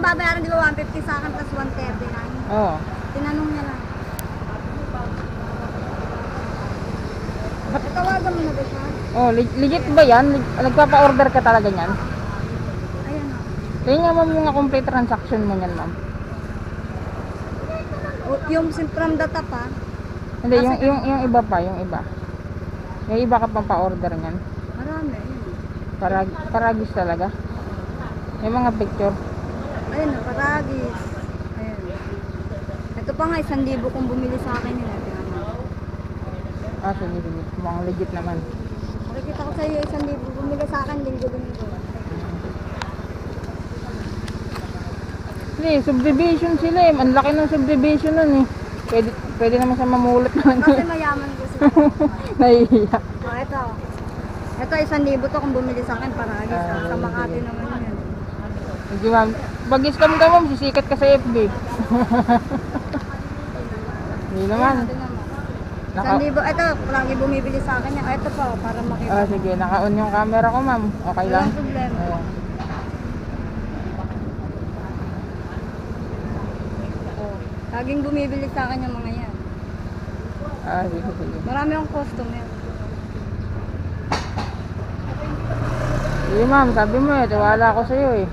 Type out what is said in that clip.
babayaran di ba 150 sa akin plus 139? Oo. Tinanong niya lang. Tawagan mo na ba siya? Oh, legit ba yan? Nagpapa-order ka talaga niyan? Ayan o. Tingnan mo mga complete transaction mo niyan, ma'am. Yung from the top ha? Hindi, yung iba pa, yung iba. Yung iba ka pang pa-order niyan. Marami, ayun. Paragis talaga. Yung mga picture. Ayun na, paragis. Ayun. Ito pa nga, 1,000 kung bumili sa akin yun. Ah, sige. Mukhang legit naman. Makikita ko sa iyo 1,000 bumili sa akin, linggo-linggo. Hindi, subdivision sila eh. Ang laki ng subdivision nun eh. Pwede naman siya mamulot naman. Kasi mayaman ko sila. Nahihiya. O, ito. Ito, 1,000 to kung bumili sa akin, paragis. Sa Makati naman yun. Hindi ma'am. Pag-scam ka ma'am, sisikat ka sa FB. Hindi naman. Ayan, 1,000. Ito, lagi bumibili sa akin. Ito po, para makita. Ah, sige. Naka-on yung camera ko ma'am. Okay lang? Walang problema. Ayan. Laging bumibili sa akin yung mga yan. Ah, sige. Marami akong customer. Sige ma'am, sabi mo eh. Tiwala ako sa'yo eh.